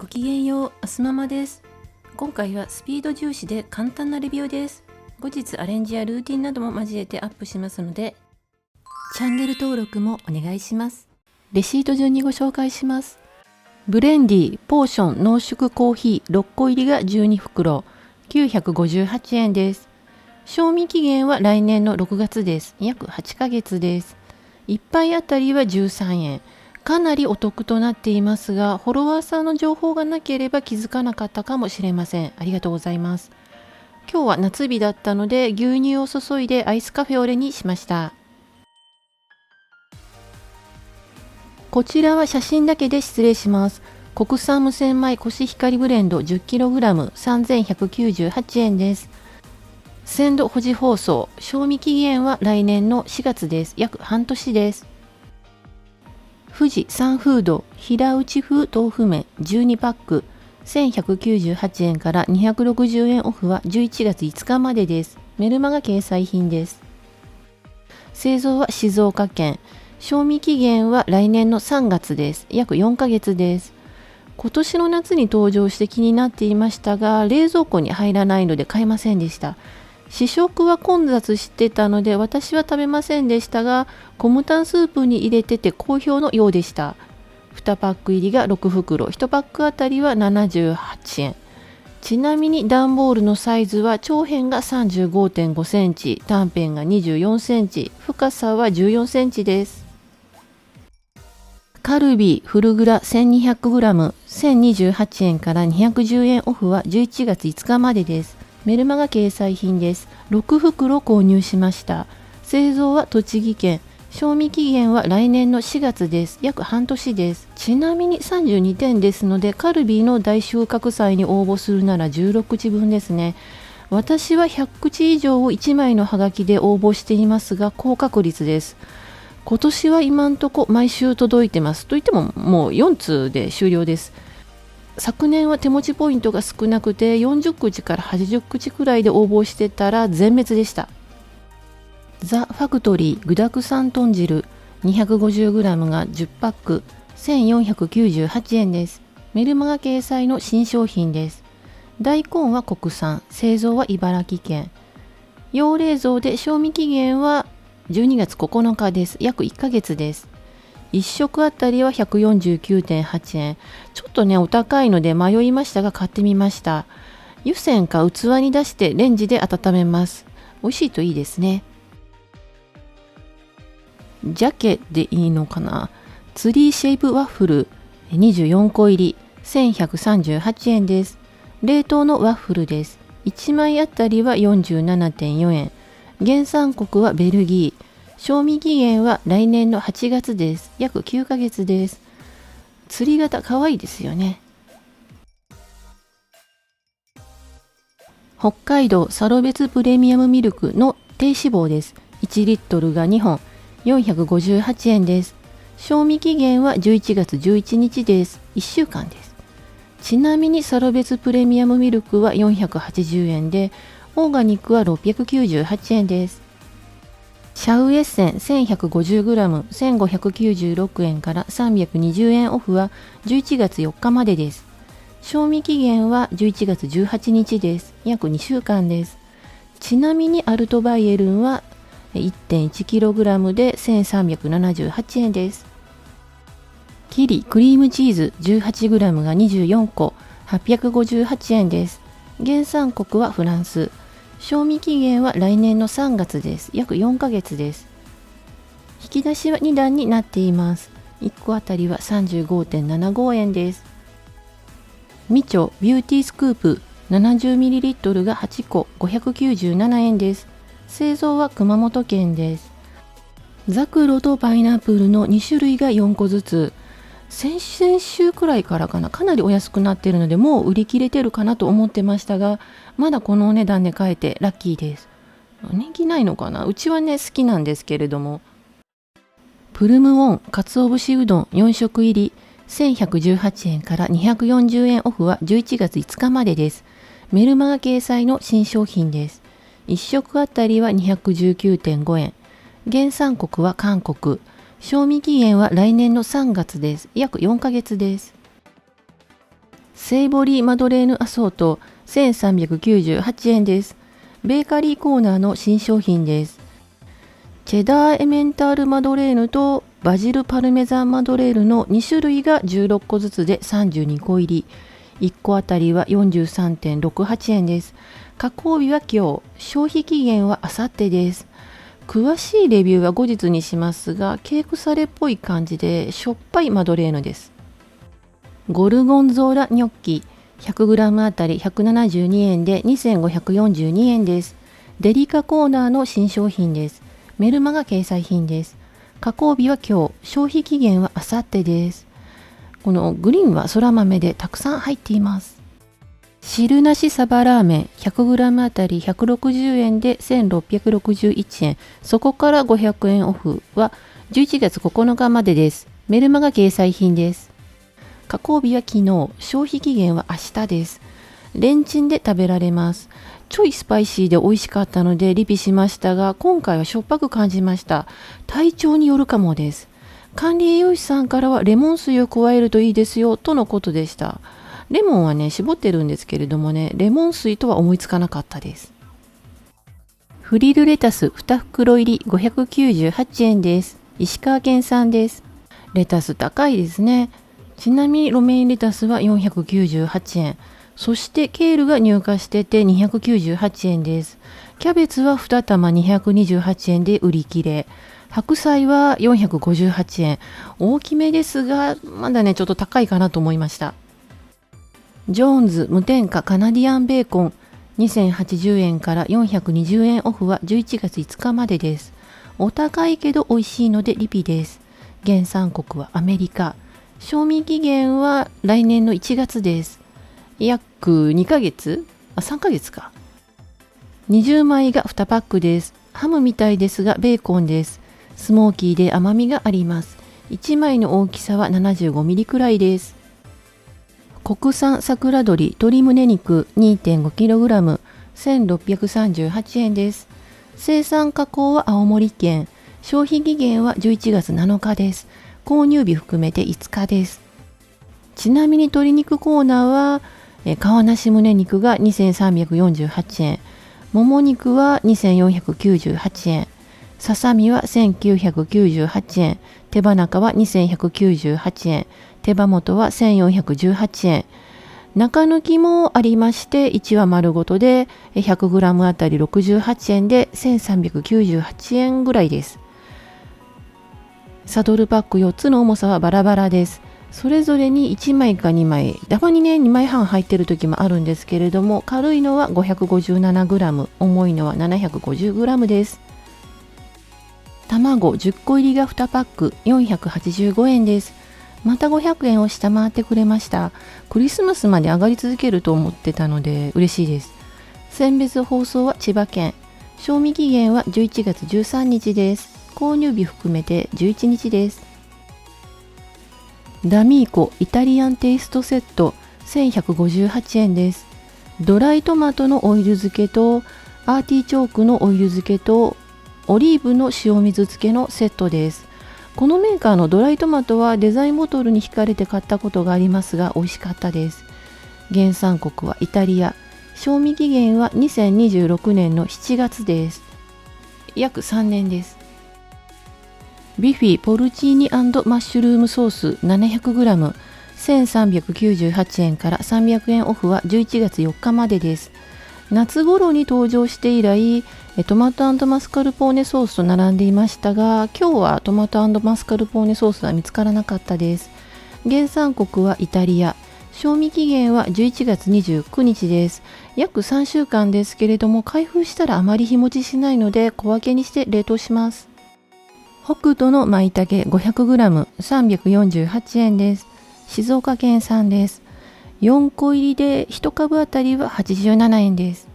ごきげんよう、あすママです。今回はスピード重視で簡単なレビューです。後日アレンジやルーティンなども交えてアップしますので、チャンネル登録もお願いします。レシート順にご紹介します。ブレンディポーション濃縮コーヒー6個入りが12袋、958円です。賞味期限は来年の6月です。約8ヶ月です。1杯あたりは13円。かなりお得となっていますが、フォロワーさんの情報がなければ気づかなかったかもしれません。ありがとうございます。今日は夏日だったので牛乳を注いでアイスカフェオレにしました。こちらは写真だけで失礼します。国産無洗米コシヒカリブレンド 10kg 3198円です。鮮度保持包装、賞味期限は来年の4月です。約半年です。富士山フード平打ち風豆腐麺12パック1198円から260円オフは11月5日までです。メルマガ掲載品です。製造は静岡県。賞味期限は来年の3月です。約4ヶ月です。今年の夏に登場して気になっていましたが、冷蔵庫に入らないので買えませんでした。試食は混雑してたので私は食べませんでしたが、コムタンスープに入れてて好評のようでした。2パック入りが6袋、1パックあたりは78円。ちなみに段ボールのサイズは長辺が 35.5 センチ、短辺が24センチ、深さは14センチです。カルビーフルグラ 1200g 1028円から210円オフは11月5日までです。メルマガ掲載品です。6袋購入しました。製造は栃木県。賞味期限は来年の4月です。約半年です。ちなみに32点ですので、カルビーの大収穫祭に応募するなら16口分ですね。私は100口以上を1枚のハガキで応募していますが、高確率です。今年は今んとこ毎週届いてます。といってももう4通で終了です。昨年は手持ちポイントが少なくて40口から80口くらいで応募してたら全滅でした。ザ・ファクトリー具だくさん豚汁 250g が10パック1498円です。メルマガ掲載の新商品です。大根は国産、製造は茨城県。用冷蔵で賞味期限は12月9日です。約1ヶ月です。1食あたりは 149.8 円。ちょっとねお高いので迷いましたが買ってみました。湯煎か器に出してレンジで温めます。美味しいといいですね。鮭でいいのかな。ツリーシェイプワッフル24個入り1138円です。冷凍のワッフルです。1枚あたりは 47.4 円。原産国はベルギー。賞味期限は来年の8月です。約9ヶ月です。釣り型かわいいですよね。北海道サロベツプレミアムミルクの低脂肪です。1リットルが2本458円です。賞味期限は11月11日です。1週間です。ちなみにサロベツプレミアムミルクは480円で、オーガニックは698円です。シャウエッセン 1150g 1596円から320円オフは11月4日までです。賞味期限は11月18日です。約2週間です。ちなみにアルトバイエルンは 1.1kg で1378円です。キリクリームチーズ 18g が24個858円です。原産国はフランス。賞味期限は来年の3月です。約4ヶ月です。引き出しは2段になっています。1個あたりは 35.75 円です。ミチョビューティースクープ 70ml が8個597円です。製造は熊本県です。ザクロとパイナップルの2種類が4個ずつ。先週くらいからかなりお安くなっているので、もう売り切れてるかなと思ってましたが、まだこのお値段で買えてラッキーです。人気ないのかな。うちはね好きなんですけれども。プルムオン鰹節うどん4食入り1118円から240円オフは11月5日までです。メルマガ掲載の新商品です。1食あたりは 219.5 円。原産国は韓国。賞味期限は来年の3月です。約4ヶ月です。セイボリーマドレーヌアソート1398円です。ベーカリーコーナーの新商品です。チェダーエメンタールマドレーヌとバジルパルメザンマドレーヌの2種類が16個ずつで32個入り。1個あたりは 43.68 円です。加工日は今日、消費期限はあさってです。詳しいレビューは後日にしますが、ケークサレっぽい感じでしょっぱいマドレーヌです。ゴルゴンゾーラニョッキ 100g あたり172円で2542円です。デリカコーナーの新商品です。メルマが掲載品です。加工日は今日、消費期限はあさってです。このグリーンはそら豆でたくさん入っています。汁なしサバラーメン 100g あたり160円で1661円。そこから500円オフは11月9日までです。メルマが掲載品です。加工日は昨日、消費期限は明日です。レンチンで食べられます。ちょいスパイシーで美味しかったのでリピしましたが、今回はしょっぱく感じました。体調によるかもです。管理栄養士さんからはレモン水を加えるといいですよとのことでした。レモンはね、絞ってるんですけれどもね、レモン水とは思いつかなかったです。フリルレタス2袋入り598円です。石川県産です。レタス高いですね。ちなみにロメインレタスは498円。そしてケールが入荷してて298円です。キャベツは2玉228円で売り切れ。白菜は458円。大きめですが、まだね、ちょっと高いかなと思いました。ジョーンズ無添加カナディアンベーコン2080円から420円オフは11月5日までです。お高いけど美味しいのでリピです。原産国はアメリカ。賞味期限は来年の1月です。約2ヶ月3ヶ月か。20枚が2パックです。ハムみたいですがベーコンです。スモーキーで甘みがあります。1枚の大きさは75ミリくらいです。国産桜鶏鶏胸肉 2.5kg 1638円です。生産加工は青森県。消費期限は11月7日です。購入日含めて5日です。ちなみに鶏肉コーナーは皮なし胸肉が2348円、もも肉は2498円、ささみは1998円、手羽中は2198円、手羽元は1418円。中抜きもありまして、1羽丸ごとで 100g あたり68円で1398円ぐらいです。サドルパック4つの重さはバラバラです。それぞれに1枚か2枚、たまにね2枚半入ってる時もあるんですけれども、軽いのは 557g、重いのは 750g です。卵10個入りが2パック485円です。また500円を下回ってくれました。クリスマスまで上がり続けると思ってたので嬉しいです。選別包装は千葉県。賞味期限は11月13日です。購入日含めて11日です。ダミーコイタリアンテイストセット1158円です。ドライトマトのオイル漬けとアーティチョークのオイル漬けとオリーブの塩水漬けのセットです。このメーカーのドライトマトはデザインボトルに惹かれて買ったことがありますが美味しかったです。原産国はイタリア。賞味期限は2026年の7月です。約3年です。ビフィポルチーニ&マッシュルームソース 700g 1398円から300円オフは11月4日までです。夏頃に登場して以来トマト&マスカルポーネソースと並んでいましたが、今日はトマト&マスカルポーネソースは見つからなかったです。原産国はイタリア。賞味期限は11月29日です。約3週間ですけれども、開封したらあまり日持ちしないので小分けにして冷凍します。北斗の舞茸 500g 348円です。静岡県産です。4個入りで1株あたりは87円です。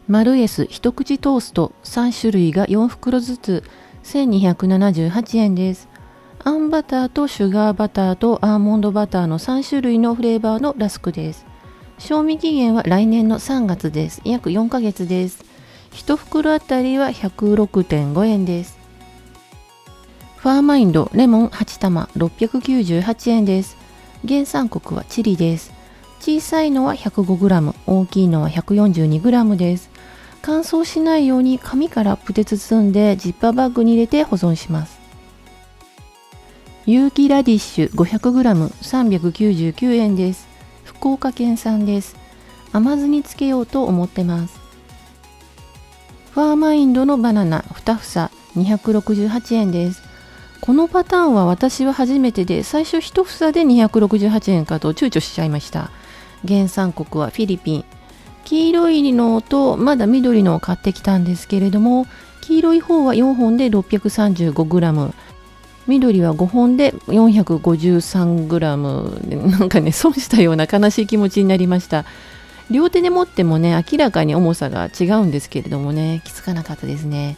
マルエス一口トースト3種類が4袋ずつ1278円です。あんバターとシュガーバターとアーモンドバターの3種類のフレーバーのラスクです。賞味期限は来年の3月です。約4ヶ月です。1袋あたりは 106.5 円です。ファーマインドレモン8玉698円です。原産国はチリです。小さいのは 105g、大きいのは 142g です。乾燥しないように紙からプテ包んでジッパーバッグに入れて保存します。有機ラディッシュ 500g399 円です。福岡県産です。甘酢につけようと思ってます。ファーマインドのバナナ2房268円です。このパターンは私は初めてで、最初1房で268円かと躊躇しちゃいました。原産国はフィリピン。黄色いのとまだ緑のを買ってきたんですけれども、黄色い方は4本で 635g、 緑は5本で 453g。 なんかね、損したような悲しい気持ちになりました。両手で持ってもね、明らかに重さが違うんですけれどもね、気づかなかったですね。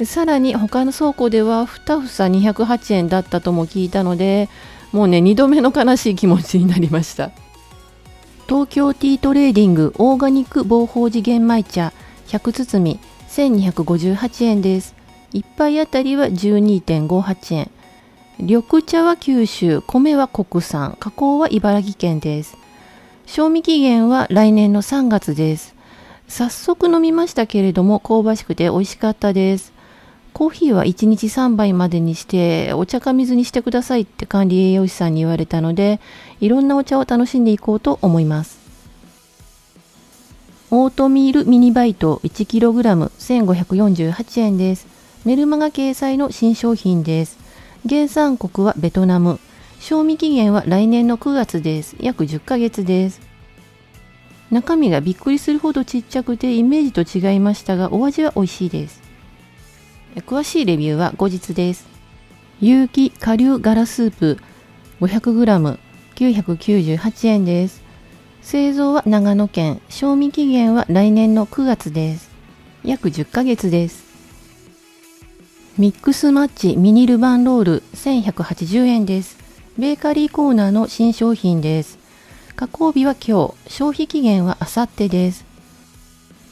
さらに他の倉庫では2房208円だったとも聞いたので、もうね、2度目の悲しい気持ちになりました。東京ティートレーディングオーガニック防法寺玄米茶100包み1258円です。1杯あたりは 12.58 円。緑茶は九州、米は国産、加工は茨城県です。賞味期限は来年の3月です。早速飲みましたけれども、香ばしくて美味しかったです。コーヒーは1日3杯までにしてお茶か水にしてくださいって管理栄養士さんに言われたので、いろんなお茶を楽しんでいこうと思います。オートミールミニバイト 1kg1548 円です。メルマガ掲載の新商品です。原産国はベトナム。賞味期限は来年の9月です。約10ヶ月です。中身がびっくりするほどちっちゃくてイメージと違いましたが、お味は美味しいです。詳しいレビューは後日です。有機顆粒ガラスープ 500g998 円です。製造は長野県。賞味期限は来年の9月です。約10ヶ月です。ミックスマッチミニルバンロール1180円です。ベーカリーコーナーの新商品です。加工日は今日、消費期限はあさってです。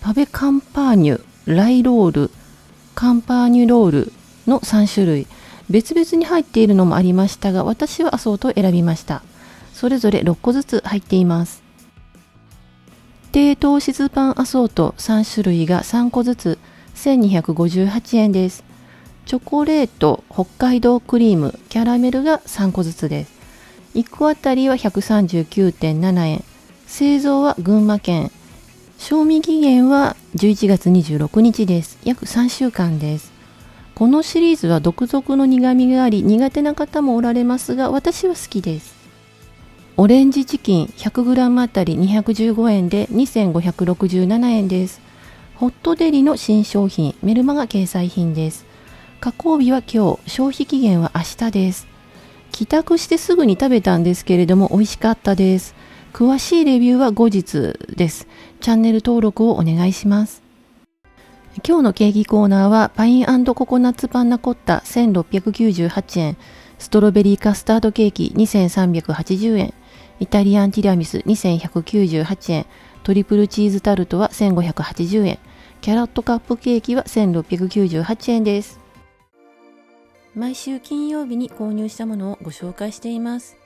パベカンパーニュ、ライロール、カンパーニュロールの3種類。別々に入っているのもありましたが、私はアソートを選びました。それぞれ6個ずつ入っています。低糖質パンアソート3種類が3個ずつ1258円です。チョコレート、北海道クリーム、キャラメルが3個ずつです。1個あたりは 139.7 円。製造は群馬県。賞味期限は11月26日です。約3週間です。このシリーズは独特の苦味があり、苦手な方もおられますが、私は好きです。オレンジチキン 100g あたり215円で2567円です。ホットデリの新商品、メルマガ掲載品です。加工日は今日、消費期限は明日です。帰宅してすぐに食べたんですけれども美味しかったです。詳しいレビューは後日です。チャンネル登録をお願いします。今日のケーキコーナーはパイン&ココナッツパンナコッタ1698円、ストロベリーカスタードケーキ2380円、イタリアンティラミス2198円、トリプルチーズタルトは1580円、キャロットカップケーキは1698円です。毎週金曜日に購入したものをご紹介しています。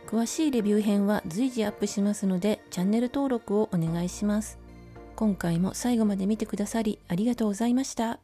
詳しいレビュー編は随時アップしますので、チャンネル登録をお願いします。今回も最後まで見てくださりありがとうございました。